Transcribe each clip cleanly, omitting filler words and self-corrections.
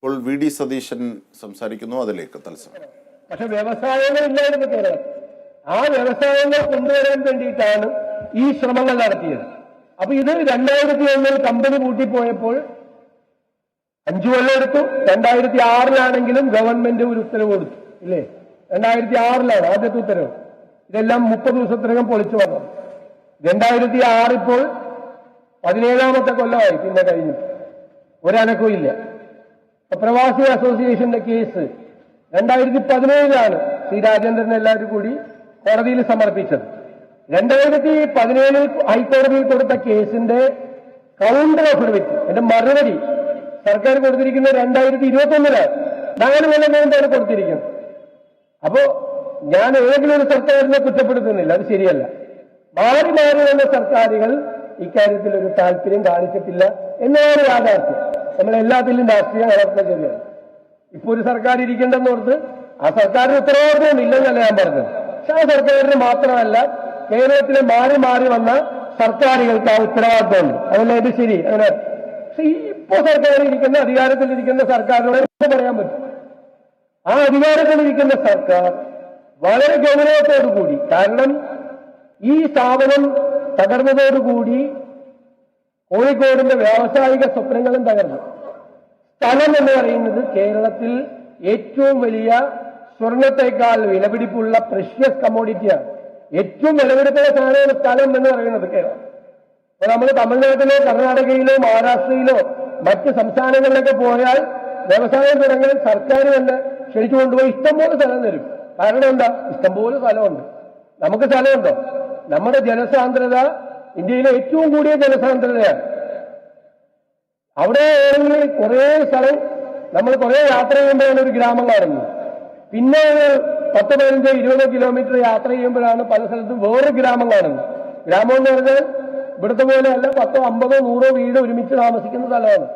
ഇപ്പോൾ V D Satheesan സംസാരിക്കുന്നു, അതിലേക്ക് തത്സമയം. പക്ഷെ വ്യവസായങ്ങൾ ഇല്ലായിരുന്നു കേരളം. ആ വ്യവസായങ്ങൾ കൊണ്ടുവരാൻ വേണ്ടിയിട്ടാണ് ഈ ശ്രമങ്ങൾ നടത്തിയത്. അപ്പൊ ഇത് 2001 കമ്പനി പൂട്ടിപ്പോയപ്പോൾ 5 കൊല്ലം എടുത്തു. 2006 ഗവൺമെന്റ് ഒരു ഉത്തരവ് കൊടുത്തു, ഇല്ലേ? 2006 ആദ്യത്തെ ഉത്തരവ്. ഇതെല്ലാം 30 ദിവസത്തിനകം പൊളിച്ചു വന്നു. 2006 ഇപ്പോൾ 17ാമത്തെ കൊല്ലമായി. പിന്നെ കഴിഞ്ഞു ഒരനക്കവും ഇല്ല. പ്രവാസി അസോസിയേഷന്റെ കേസ് 2017 ശ്രീ രാജേന്ദ്രൻ എല്ലാവരും കൂടി കോടതിയിൽ സമർപ്പിച്ചത്. 2017 ഹൈക്കോടതിയിൽ കൊടുത്ത കേസിന്റെ കൗണ്ടർ അഫിഡവിറ്റ്, എന്റെ മറുപടി സർക്കാർ കൊടുത്തിരിക്കുന്നത് 2021 4 കൊല്ലം കഴിഞ്ഞാണ് കൊടുത്തിരിക്കുന്നത്. അപ്പോ ഞാൻ ഏതെങ്കിലും ഒരു സർക്കാരിനെ കുറ്റപ്പെടുത്തുന്നില്ല, അത് ശരിയല്ല. മാറി മാറി വന്ന സർക്കാരുകൾ ഇക്കാര്യത്തിൽ ഒരു താല്പര്യം കാണിച്ചിട്ടില്ല എന്നാണ് യാഥാർത്ഥ്യം. നമ്മളെല്ലാത്തിലും രാഷ്ട്രീയം വളർത്തുന്ന ശരിയാണ്. ഇപ്പൊ ഒരു സർക്കാർ ഇരിക്കേണ്ടെന്നോർത്ത് ആ സർക്കാരിന് ഉത്തരവാദിത്വം ഇല്ലെന്നല്ല ഞാൻ പറഞ്ഞത്. പക്ഷെ ആ സർക്കാരിന് മാത്രമല്ല, കേരളത്തിലെ മാറി മാറി വന്ന സർക്കാരുകൾക്ക് ആ ഉത്തരവാദിത്വമുണ്ട്. അതല്ല ഇത് ശരി അങ്ങനെ. പക്ഷെ ഇപ്പോ സർക്കാരിരിക്കുന്ന അധികാരത്തിലിരിക്കുന്ന സർക്കാരിനോട് പറയാൻ പറ്റും, ആ അധികാരത്തിലിരിക്കുന്ന സർക്കാർ വളരെ ഗൗരവത്തോടുകൂടി, കാരണം ഈ സ്ഥാപനം തകർന്നതോടുകൂടി കോഴിക്കോടിന്റെ വ്യാവസായിക സ്വപ്നങ്ങളും തകർന്നു. സ്ഥലം എന്ന് പറയുന്നത് കേരളത്തിൽ ഏറ്റവും വലിയ സ്വർണത്തെക്കാൾ വിലപിടിപ്പുള്ള പ്രഷ്യസ് കമ്മോഡിറ്റിയാണ്. ഏറ്റവും വിലപിടിപ്പുള്ള സാധനമാണ് സ്ഥലം എന്ന് പറയുന്നത് കേരളം. അപ്പൊ നമ്മൾ തമിഴ്നാട്ടിലോ കർണാടകയിലോ മഹാരാഷ്ട്രയിലോ മറ്റ് സംസ്ഥാനങ്ങളിലൊക്കെ പോയാൽ വ്യവസായം തുടങ്ങാൻ സർക്കാർ തന്നെ ക്ഷണിച്ചു കൊണ്ടുപോയി ഇഷ്ടംപോലെ സ്ഥലം തരും. കാരണം എന്താ? ഇഷ്ടംപോലെ സ്ഥലമുണ്ട്. നമുക്ക് സ്ഥലമുണ്ടോ? നമ്മുടെ ജനസാന്ദ്രത ഇന്ത്യയിലെ ഏറ്റവും കൂടിയ ജനസാന്ദ്രതയാണ്. അവിടെ ആണെങ്കിൽ കുറേ സ്ഥലം നമ്മൾ കുറേ യാത്ര ചെയ്യുമ്പോഴാണ് ഒരു ഗ്രാമം കാണുന്നത്. പിന്നെ 10, 15, 20 കിലോമീറ്റർ യാത്ര ചെയ്യുമ്പോഴാണ് പല സ്ഥലത്തും വേറൊരു ഗ്രാമം കാണുന്നത്. ഗ്രാമം എന്ന് പറഞ്ഞാൽ ഇവിടുത്തെ പോലെ അല്ല, 10, 50, 100 വീട് ഒരുമിച്ച് താമസിക്കുന്ന സ്ഥലമാണ്.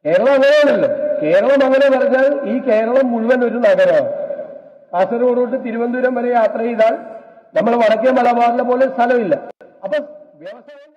കേരളം അങ്ങനെയാണല്ലോ. കേരളം അങ്ങനെ പറഞ്ഞാൽ ഈ കേരളം മുഴുവൻ ഒരു നഗരമാണ്. കാസർഗോഡ് തൊട്ട് തിരുവനന്തപുരം വരെ യാത്ര ചെയ്താൽ നമ്മൾ വടക്കേ മലബാറിലെ പോലെ സ്ഥലമില്ല. അപ്പൊ വ്യവസായം